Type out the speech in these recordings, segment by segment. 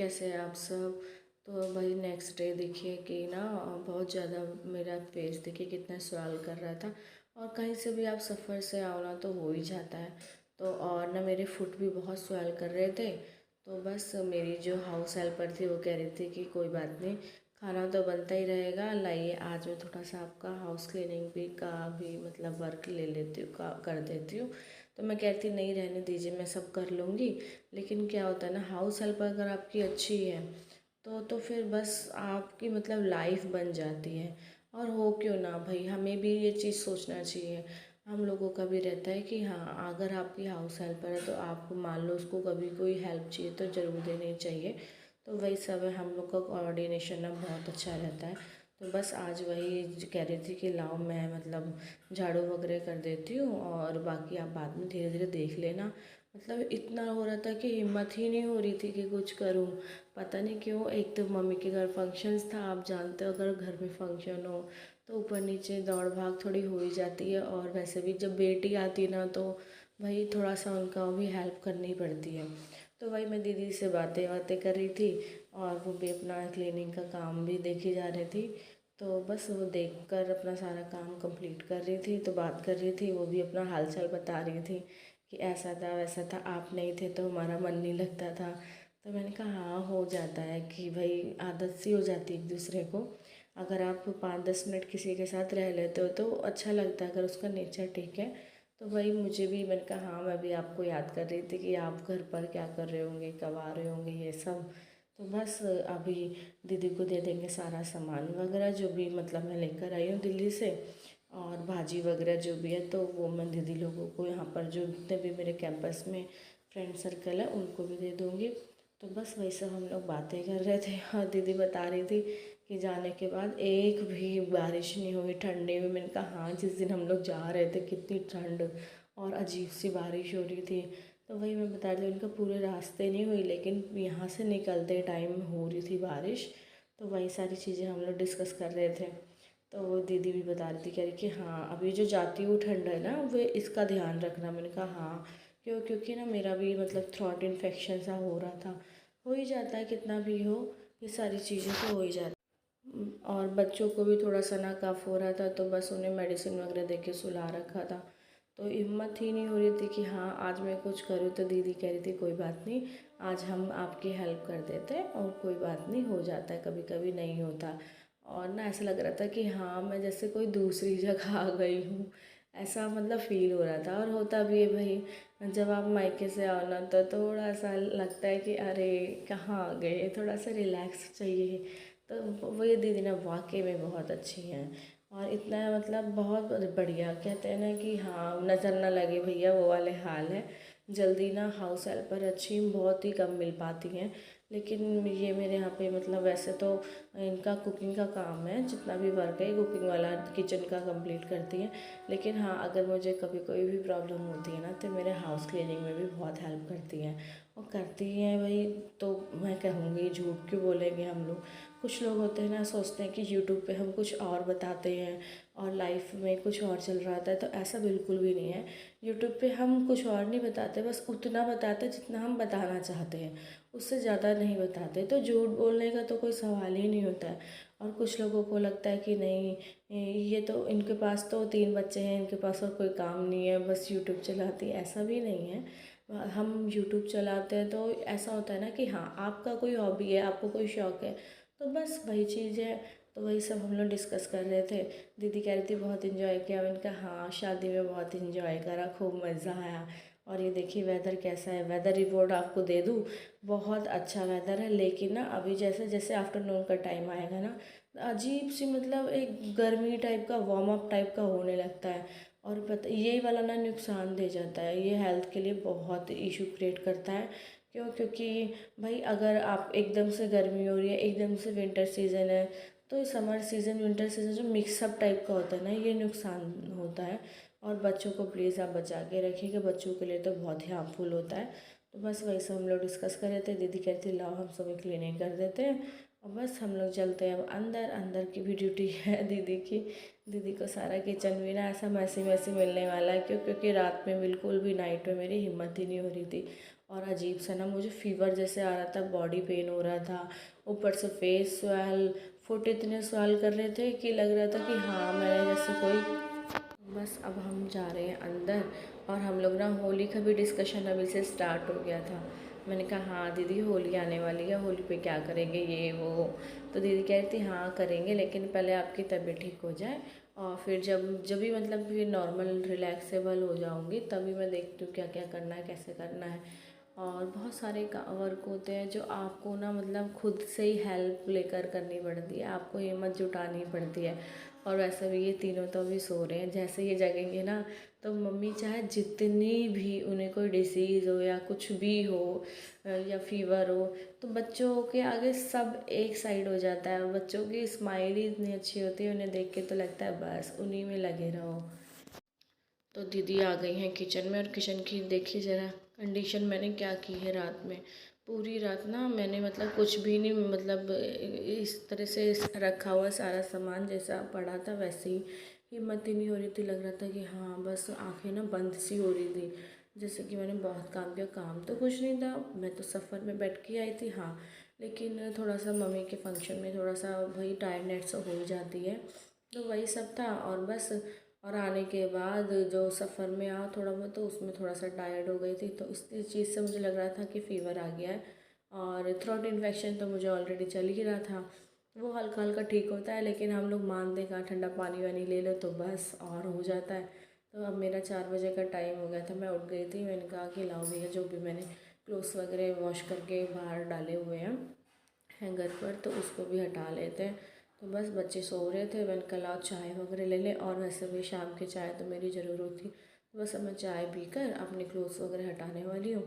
कैसे हैं आप सब। तो भाई नेक्स्ट डे देखिए कि ना बहुत ज़्यादा मेरा फेस देखिए कितना स्वेल कर रहा था। और कहीं से भी आप सफ़र से आओ ना तो हो ही जाता है। तो और ना मेरे फुट भी बहुत स्वेल कर रहे थे। तो बस मेरी जो हाउस हेल्पर थी वो कह रही थी कि कोई बात नहीं, खाना तो बनता ही रहेगा, लाइए आज मैं थोड़ा सा आपका हाउस क्लीनिंग भी का भी मतलब वर्क ले लेती हूँ, कर देती हूँ। तो मैं कहती नहीं, रहने दीजिए, मैं सब कर लूँगी। लेकिन क्या होता है ना, हाउस हेल्प अगर आपकी अच्छी है तो फिर बस आपकी मतलब लाइफ बन जाती है। और हो क्यों ना भाई, हमें भी ये चीज़ सोचना चाहिए। हम लोगों का भी रहता है कि हाँ, अगर आपकी हाउस हेल्पर है तो आप मान लो उसको कभी कोई हेल्प चाहिए तो ज़रूर देनी चाहिए। तो वही सब है, हम लोग का कोऑर्डिनेशन ना बहुत अच्छा रहता है। तो बस आज वही कह रही थी कि लाओ मैं मतलब झाड़ू वगैरह कर देती हूँ और बाकी आप बाद में धीरे धीरे देख लेना। मतलब इतना हो रहा था कि हिम्मत ही नहीं हो रही थी कि कुछ करूँ। पता नहीं क्यों, एक तो मम्मी के घर फंक्शंस था, आप जानते हो अगर घर में फंक्शन हो तो ऊपर नीचे दौड़ भाग थोड़ी हो ही जाती है। और वैसे भी जब बेटी आती है ना तो भाई थोड़ा सा उनका भी हेल्प करनी पड़ती है। तो वही मैं दीदी से बातें बातें कर रही थी और वो भी अपना क्लीनिंग का काम भी देखी जा रही थी। तो बस वो देखकर अपना सारा काम कंप्लीट कर रही थी, तो बात कर रही थी, वो भी अपना हालचाल बता रही थी कि ऐसा था वैसा था, आप नहीं थे तो हमारा मन नहीं लगता था। तो मैंने कहा हाँ, हो जाता है कि भाई आदत सी हो जाती है एक दूसरे को। अगर आप 5-10 मिनट किसी के साथ रह लेते हो तो अच्छा लगता है, अगर उसका नेचर ठीक है। तो वही मुझे भी, मैंने कहा हाँ, मैं भी आपको याद कर रही थी कि आप घर पर क्या कर रहे होंगे, कब आ रहे होंगे ये सब। तो बस अभी दीदी को दे देंगे सारा सामान वगैरह जो भी मतलब मैं लेकर आई हूँ दिल्ली से। और भाजी वगैरह जो भी है तो वो मैं दीदी लोगों को यहाँ पर जो जितने भी मेरे कैंपस में फ्रेंड सर्कल है उनको भी दे दूँगी। तो बस वही सब हम लोग बातें कर रहे थे और दीदी बता रही थी कि जाने के बाद एक भी बारिश नहीं हुई ठंडी में। मैंने कहा हाँ, जिस दिन हम लोग जा रहे थे कितनी ठंड और अजीब सी बारिश हो रही थी। तो वही मैं बता रही थी, उनका पूरे रास्ते नहीं हुई लेकिन यहाँ से निकलते टाइम हो रही थी बारिश। तो वही सारी चीज़ें हम लोग डिस्कस कर रहे थे। तो वो दीदी भी बता रही थी, कह रही कि हाँ अभी जो जाती हूँ ठंड है ना, वे इसका ध्यान रखना। मैंने कहा हाँ, क्योंकि ना मेरा भी मतलब थ्रोट इन्फेक्शन सा हो रहा था। हो ही जाता है कितना भी हो, ये सारी चीज़ें तो हो ही जाती। और बच्चों को भी थोड़ा सा ना कफ हो रहा था तो बस उन्हें मेडिसिन वगैरह दे के सुला रखा था। तो हिम्मत ही नहीं हो रही थी कि हाँ आज मैं कुछ करूँ। तो दीदी कह रही थी कोई बात नहीं, आज हम आपकी हेल्प कर देते हैं और कोई बात नहीं, हो जाता है, कभी कभी नहीं होता। और ना ऐसा लग रहा था कि हाँ मैं जैसे कोई दूसरी जगह आ गई हूँ, ऐसा मतलब फ़ील हो रहा था। और होता भी है भाई, जब आप मायके से आओ ना तो थोड़ा सा लगता है कि अरे कहाँ आ गए, थोड़ा सा रिलैक्स चाहिए। तो वो ये दीदी ना वाकई में बहुत अच्छी हैं। और इतना मतलब बहुत बढ़िया, कहते हैं ना कि हाँ नज़र ना लगे भैया, वो वाले हाल है। जल्दी ना हाउस हेल्पर अच्छी बहुत ही कम मिल पाती हैं। लेकिन ये मेरे यहाँ पे मतलब वैसे तो इनका कुकिंग का काम है, जितना भी वर्क है कुकिंग वाला किचन का कंप्लीट करती हैं। लेकिन हाँ, अगर मुझे कभी कोई भी प्रॉब्लम होती है ना तो मेरे हाउस क्लीनिंग में भी बहुत हेल्प करती हैं। और करती हैं भाई, तो मैं कहूँगी झूठ क्यों बोलेंगे हम लोग। कुछ लोग होते हैं ना, सोचते हैं कि यूट्यूब पे हम कुछ और बताते हैं और लाइफ में कुछ और चल रहा होता है, तो ऐसा बिल्कुल भी नहीं है। यूट्यूब पे हम कुछ और नहीं बताते, बस उतना बताते जितना हम बताना चाहते हैं, उससे ज़्यादा नहीं बताते। तो झूठ बोलने का तो कोई सवाल ही नहीं होता है। और कुछ लोगों को लगता है कि नहीं, ये तो इनके पास तो 3 बच्चे हैं, इनके पास और कोई काम नहीं है, बस यूट्यूब चलाती है, ऐसा भी नहीं है। हम यूट्यूब चलाते हैं तो ऐसा होता है ना कि हाँ आपका कोई हॉबी है, आपको कोई शौक़ है, तो बस वही चीज़ है। तो वही सब हम लोग डिस्कस कर रहे थे। दीदी कह रही थी बहुत इन्जॉय किया। मैंने कहा हाँ, शादी में बहुत इन्जॉय करा, खूब मज़ा आया। और ये देखिए वेदर कैसा है, वेदर रिपोर्ट आपको दे दूँ, बहुत अच्छा वेदर है। लेकिन ना अभी जैसे जैसे आफ्टरनून का टाइम आएगा ना, अजीब सी मतलब एक गर्मी टाइप का, वार्म अप टाइप का होने लगता है। और पता यही वाला ना नुकसान दे जाता है, ये हेल्थ के लिए बहुत इशू क्रिएट करता है। क्योंकि भाई अगर आप एकदम से गर्मी हो रही है, एकदम से विंटर सीज़न है, तो समर सीज़न विंटर सीज़न जो मिक्सअप टाइप का होता है ना, ये नुकसान होता है। और बच्चों को प्लीज़ आप बचा के रखिएगा, बच्चों के लिए तो बहुत ही हार्मफुल होता है। तो बस वही सब हम लोग डिस्कस कर रहे थे। दीदी कहती लाओ हम सभी क्लीनिंग कर देते हैं और बस हम लोग चलते हैं अब अंदर। अंदर की भी ड्यूटी है दीदी की। दीदी को सारा किचन भी ना ऐसा मैसी मैसी मिलने वाला है, क्योंकि रात में बिल्कुल भी नाइट में मेरी हिम्मत ही नहीं हो रही थी। और अजीब सा ना मुझे फ़ीवर जैसे आ रहा था, बॉडी पेन हो रहा था, ऊपर से फेस स्वेल, फुट इतने स्वेल कर रहे थे कि लग रहा था कि हाँ मैंने जैसे कोई। बस अब हम जा रहे हैं अंदर, और हम लोग ना होली का भी डिस्कशन अभी से स्टार्ट हो गया था। मैंने कहा हाँ दीदी होली आने वाली है, होली पे क्या करेंगे ये वो। तो दीदी कह रही थी हाँ करेंगे, लेकिन पहले आपकी तबीयत ठीक हो जाए, और फिर जब जब भी मतलब फिर नॉर्मल रिलैक्सेबल हो जाऊँगी तभी मैं देखती हूँ क्या क्या करना है, कैसे करना है। और बहुत सारे वर्क होते हैं जो आपको ना मतलब खुद से ही हेल्प लेकर करनी पड़ती है, आपको हिम्मत जुटानी पड़ती है। और वैसे भी ये तीनों तो अभी सो रहे हैं, जैसे ये जगेंगे ना तो मम्मी चाहे जितनी भी उन्हें कोई डिसीज़ हो या कुछ भी हो या फीवर हो, तो बच्चों के आगे सब एक साइड हो जाता है। बच्चों की स्माइल ही इतनी अच्छी होती है, उन्हें देख के तो लगता है बस उन्हीं में लगे रहो। तो दीदी आ गई हैं किचन में, और किचन की देखिए ज़रा कंडीशन मैंने क्या की है रात में। पूरी रात ना मैंने मतलब कुछ भी नहीं, मतलब इस तरह से रखा हुआ सारा सामान जैसा पड़ा था वैसे ही, हिम्मत ही नहीं हो रही थी। लग रहा था कि हाँ बस आंखें ना बंद सी हो रही थी, जैसे कि मैंने बहुत काम किया। काम तो कुछ नहीं था, मैं तो सफ़र में बैठ के आई थी हाँ, लेकिन थोड़ा सा मम्मी के फंक्शन में थोड़ा सा वही टायर्डनेस हो ही जाती है, तो वही सब था। और बस, और आने के बाद जो सफ़र में थोड़ा बहुत, तो उसमें थोड़ा सा टायर्ड हो गई थी, तो इस चीज़ से मुझे लग रहा था कि फ़ीवर आ गया है। और थ्रोट इन्फेक्शन तो मुझे ऑलरेडी चल ही रहा था, वो हल्का हल्का ठीक होता है, लेकिन हम लोग मानते कहाँ, ठंडा पानी वानी ले लो तो बस और हो जाता है। तो अब मेरा 4 बजे का टाइम हो गया था, मैं उठ गई थी। मैंने कहा कि लाओ भैया जो भी मैंने क्लोथ्स वगैरह वॉश करके बाहर डाले हुए हैं हैंगर पर, तो उसको भी हटा लेते हैं। तो बस बच्चे सो रहे थे, मैंने कहा लाओ चाय वगैरह ले लें, और वैसे भी शाम की चाय तो मेरी ज़रूरत थी। तो बस अब मैं चाय पीकर अपने क्लोथ्स वगैरह हटाने वाली हूँ।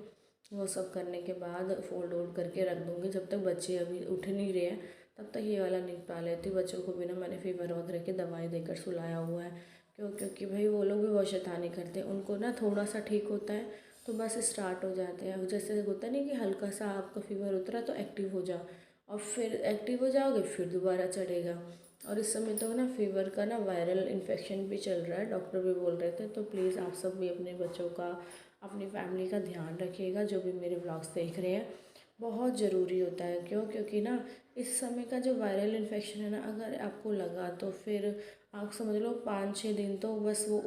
वो सब करने के बाद फोल्ड वोल्ड करके रख दूँगी। जब तक बच्चे अभी उठ नहीं रहे हैं तब तक ये वाला निपटा लेती हूँ। बच्चों को भी ना मैंने फीवर वगैरह की दवाई देकर सुलाया हुआ है, क्योंकि भाई वो लोग भी बहुत शैतानी करते हैं। उनको ना थोड़ा सा ठीक होता है तो बस स्टार्ट हो जाते हैं। जैसे होता नहीं कि हल्का सा आपका फीवर उतरा तो एक्टिव हो जाओ, और फिर एक्टिव हो जाओगे फिर दोबारा चढ़ेगा। और इस समय तो ना फीवर का ना वायरल इन्फेक्शन भी चल रहा है, डॉक्टर भी बोल रहे थे। तो प्लीज़ आप सब भी अपने बच्चों का, अपनी फैमिली का ध्यान रखिएगा। जो भी मेरे व्लॉग्स देख रहे हैं, बहुत ज़रूरी होता है। क्योंकि ना इस समय का जो वायरल इन्फेक्शन है ना, अगर आपको लगा तो फिर आप समझ लो 5-6 दिन तो बस वो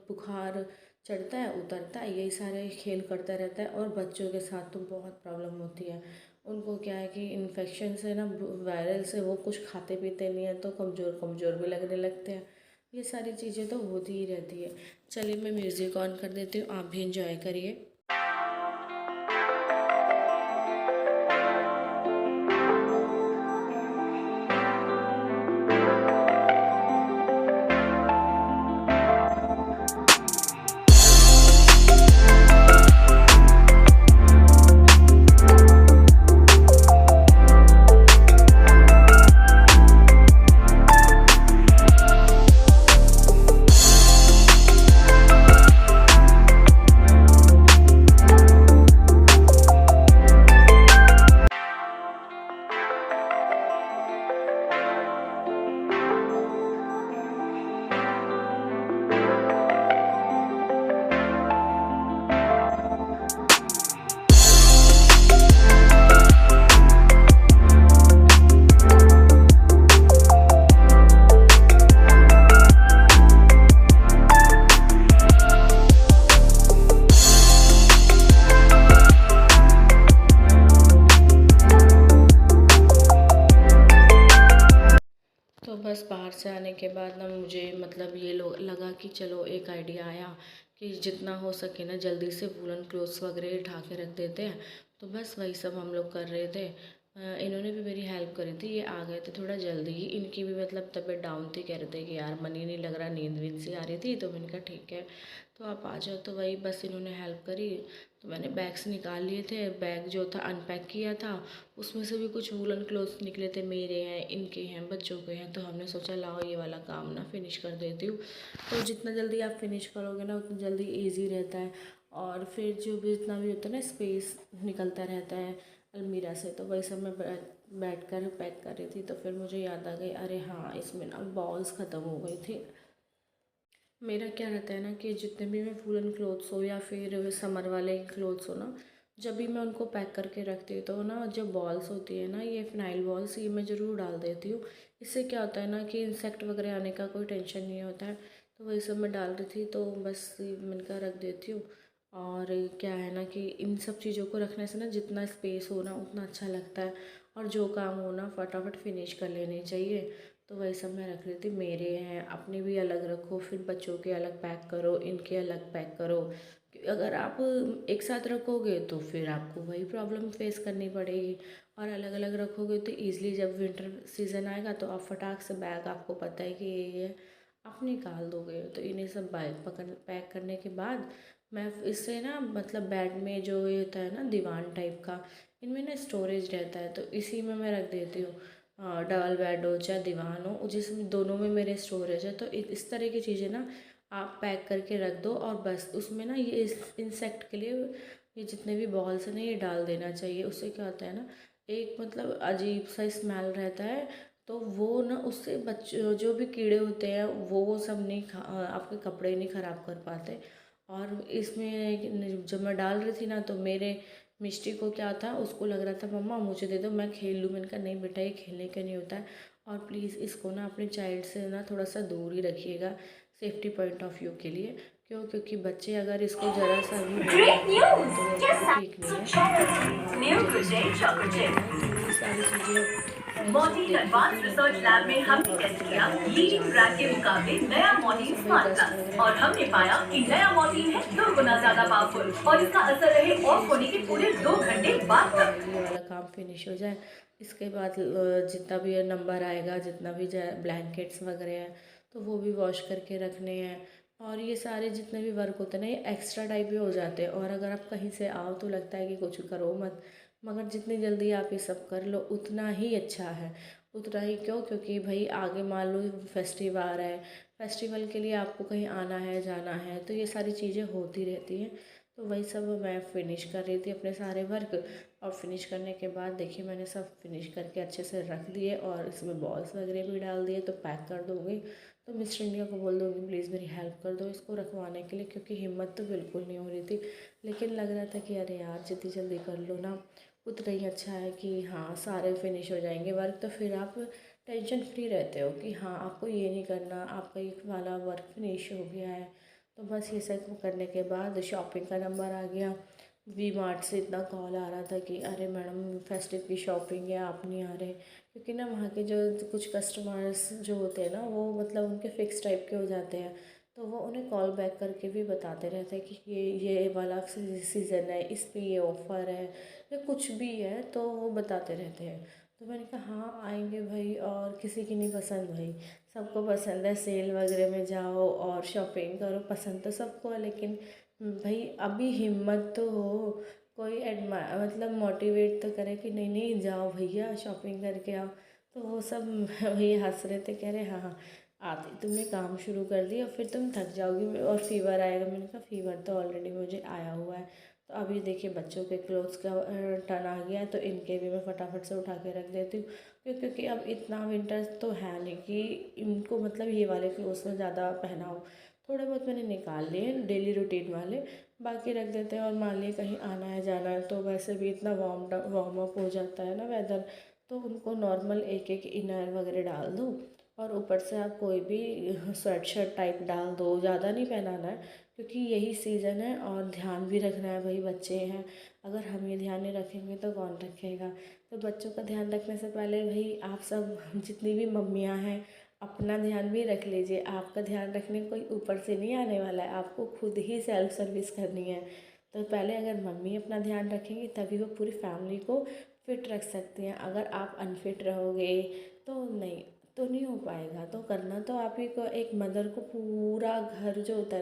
बुखार चढ़ता है उतरता है, यही सारे खेल करता रहता है। और बच्चों के साथ तो बहुत प्रॉब्लम होती है। उनको क्या है कि इन्फेक्शन से ना, वायरल से, वो कुछ खाते पीते नहीं है तो कमज़ोर कमज़ोर भी लगने लगते हैं। ये सारी चीज़ें तो होती ही रहती है। चलिए मैं म्यूज़िक ऑन कर देती हूँ, आप भी इंजॉय करिए। तो बस बाहर से आने के बाद ना मुझे मतलब ये लगा कि चलो एक आइडिया आया कि जितना हो सके ना जल्दी से वूलन क्लोथ्स वगैरह उठा के रख देते हैं। तो बस वही सब हम लोग कर रहे थे। इन्होंने भी मेरी हेल्प करी थी, ये आ गए थे थोड़ा जल्दी ही। इनकी भी मतलब तबीयत डाउन थी, कह रहे थे कि यार मन ही नहीं लग रहा, नींद वींद सी आ रही थी। तो मैंने कहा ठीक है तो आप आ जाओ। तो वही बस इन्होंने हेल्प करी। तो मैंने बैग्स निकाल लिए थे, बैग जो था अनपैक किया था, उसमें से भी कुछ वूलन क्लोथ्स निकले थे, मेरे हैं, इनके हैं, बच्चों के हैं। तो हमने सोचा लाओ ये वाला काम ना फिनिश कर देती हूँ। तो जितना जल्दी आप फिनिश करोगे ना उतना जल्दी ईजी रहता है। और फिर जो भी जितना भी होता है ना स्पेस निकलता रहता है अलमीरा से। तो वही सब मैं बैठ कर पैक कर रही थी, तो फिर मुझे याद आ गई, अरे हाँ इसमें ना बॉल्स ख़त्म हो गई थी। मेरा क्या रहता है ना कि जितने भी मैं वूलन क्लोथ्स हो या फिर समर वाले क्लोथ्स हो ना, जब भी मैं उनको पैक करके रखती हूँ तो ना जो बॉल्स होती है ना, ये फ़िनाइल बॉल्स, ये मैं ज़रूर डाल देती हूँ। इससे क्या होता है ना कि इंसेक्ट वगैरह आने का कोई टेंशन नहीं होता है। तो वही सब मैं डाल रही थी, तो बस मैंने कहा रख देती हूँ। और क्या है ना कि इन सब चीज़ों को रखने से ना जितना स्पेस हो ना उतना अच्छा लगता है, और जो काम हो ना फटाफट फिनिश कर लेने चाहिए। तो वही सब मैं रख रही थी। मेरे हैं, अपने भी अलग रखो, फिर बच्चों के अलग पैक करो, इनके अलग पैक करो। अगर आप एक साथ रखोगे तो फिर आपको वही प्रॉब्लम फेस करनी पड़ेगी, और अलग अलग रखोगे तो ईज़िली जब विंटर सीज़न आएगा तो आप फटाक से बैग, आपको पता है कि ये है, आप निकाल दोगे। तो इन्हें सब बैग पकड़ पैक करने के बाद मैं इससे ना मतलब बेड में जो ये होता है ना दीवान टाइप का, इनमें ना स्टोरेज रहता है, तो इसी में मैं रख देती हूँ। डबल बेड हो चाहे दीवान हो, जिसमें दोनों में मेरे स्टोरेज है। तो इस तरह की चीज़ें ना आप पैक करके रख दो, और बस उसमें ना ये इस इंसेक्ट के लिए ये जितने भी बॉल्स हैं ना ये डाल देना चाहिए। उससे क्या होता है ना, एक मतलब अजीब सा स्मेल रहता है, तो वो ना उससे बच्चों जो भी कीड़े होते हैं वो सब नहीं आपके कपड़े नहीं ख़राब कर पाते। और इसमें जब मैं डाल रही थी ना तो मेरे मिष्टी को क्या था, उसको लग रहा था मम्मा मुझे दे दो मैं खेल लूँ। मैंने कहा नहीं बेटा, ये खेलने का नहीं होता है, और प्लीज़ इसको ना अपने चाइल्ड से ना थोड़ा सा दूर ही रखिएगा, सेफ्टी पॉइंट ऑफ व्यू के लिए। क्यों? क्योंकि बच्चे अगर इसको ज़रा सा भी नहीं Great पकड़ते हैं news! तो वो Yes, बिल्कुल ठीक नहीं so है। Cheryl's new जब Good Day स्टार्ट हो Chocolate जाता है Chip. तो ये सारी चीज़ें मैंने सब मॉर्टीन देखी थी, एडवांस मेरे को रिसर्च लग लैब रहा में था, हमने और टेस्ट उनके किया डब्बे वब्बे लीडिंग जाने ब्रांड लगे के हैं। मुकाबले तो नया थोड़ा मॉर्टीन सा भाई स्मार्ट डस्ट प्लस, वगैरह और लगा हमने तो पाया नीचे मैं कि कर नया दूँगी, मॉर्टीन है क्योंकि दोगुना मैं ज्यादा बंद करके पावरफुल रख और लिया इसका था। असर रहे तो ये ऑफ होने सब के चीज़ें पूरे रखने दो के बाद घंटे मैंने कहा बाद पहले तक. ये वाला काम फिनिश हो जाए, इसके बाद जितना भी ये नंबर आएगा, जितना भी ब्लैंकेट्स वगैरह हैं तो वो भी वॉश करके रखने हैं। और ये सारे जितने भी वर्क होते हैं ना ये एक्स्ट्रा टाइप के हो जाते हैं, और अगर आप कहीं से आओ तो लगता है कि कुछ करो मत, मगर जितनी जल्दी आप ये सब कर लो उतना ही अच्छा है। उतना ही क्यों? क्योंकि भाई आगे मान लो फेस्टिव आ रहा है, फेस्टिवल के लिए आपको कहीं आना है जाना है, तो ये सारी चीज़ें होती रहती हैं। तो वही सब मैं फ़िनिश कर रही थी अपने सारे वर्क, और फिनिश करने के बाद देखिए मैंने सब फिनिश करके अच्छे से रख दिए, और इसमें बॉल्स वगैरह भी डाल दिए। तो पैक कर दूँगी, तो मिस्टर इंडिया को बोल दूँगी प्लीज़ मेरी हेल्प कर दो इसको रखवाने के लिए, क्योंकि हिम्मत तो बिल्कुल नहीं हो रही थी। लेकिन लग रहा था कि अरे यार जितनी जल्दी कर लो ना उतना ही अच्छा है, कि हाँ सारे फिनिश हो जाएंगे वर्क, तो फिर आप टेंशन फ्री रहते हो कि हाँ आपको ये नहीं करना, आपका ये वाला वर्क फिनिश हो गया है। तो बस ये सब करने के बाद शॉपिंग का नंबर आ गया। वी मार्ट से इतना कॉल आ रहा था कि अरे मैडम फेस्टिव की शॉपिंग है, आप नहीं आ रहे, क्योंकि ना वहाँ के जो कुछ कस्टमर्स जो होते हैं ना वो मतलब उनके फिक्स टाइप के हो जाते हैं। तो वो उन्हें कॉल बैक करके भी बताते रहते हैं कि ये वाला सीज़न है, इस पे ये ऑफ़र है, या कुछ भी है तो वो बताते रहते हैं। तो मैंने कहा हाँ आएंगे भाई, और किसी की नहीं पसंद भाई, सबको पसंद है सेल वगैरह में जाओ और शॉपिंग करो, पसंद तो सबको है। लेकिन भाई अभी हिम्मत तो हो, कोई एडमा मतलब मोटिवेट तो करे कि नहीं नहीं जाओ भैया शॉपिंग करके आओ। तो वो सब वही हंस रहे थे, कह रहे हाँ हाँ आती, तुमने काम शुरू कर दिया फिर तुम थक जाओगी और फीवर आएगा। मैंने कहा फीवर तो ऑलरेडी मुझे आया हुआ है। तो अभी देखिए बच्चों के क्लोथ्स का टर्न आ गया है, तो इनके भी मैं फटाफट से उठा के रख देती हूँ। क्योंकि अब इतना विंटर तो है नहीं कि इनको मतलब ये वाले क्लोथ्स में ज़्यादा पहनाओ। थोड़े बहुत मैंने निकाल लिए डेली रूटीन वाले, बाकी रख देते हैं। और मान लिए कहीं आना है जाना है तो वैसे भी इतना वार्म अप हो जाता है ना वेदर, तो उनको नॉर्मल एक एक इनर वगैरह डाल दो, और ऊपर से आप कोई भी स्वेट शर्ट टाइप डाल दो, ज़्यादा नहीं पहनाना है क्योंकि यही सीज़न है। और ध्यान भी रखना है भाई, बच्चे हैं, अगर हम ये ध्यान नहीं रखेंगे तो कौन रखेगा। तो बच्चों का ध्यान रखने से पहले भाई आप सब जितनी भी मम्मियाँ हैं अपना ध्यान भी रख लीजिए। आपका ध्यान रखने कोई ऊपर से नहीं आने वाला है, आपको खुद ही सेल्फ सर्विस करनी है। तो पहले अगर मम्मी अपना ध्यान रखेंगी तभी वो पूरी फैमिली को फिट रख सकती हैं। अगर आप अनफिट रहोगे तो नहीं, तो नहीं हो पाएगा। तो करना तो आप ही को, एक मदर को पूरा घर जो होता है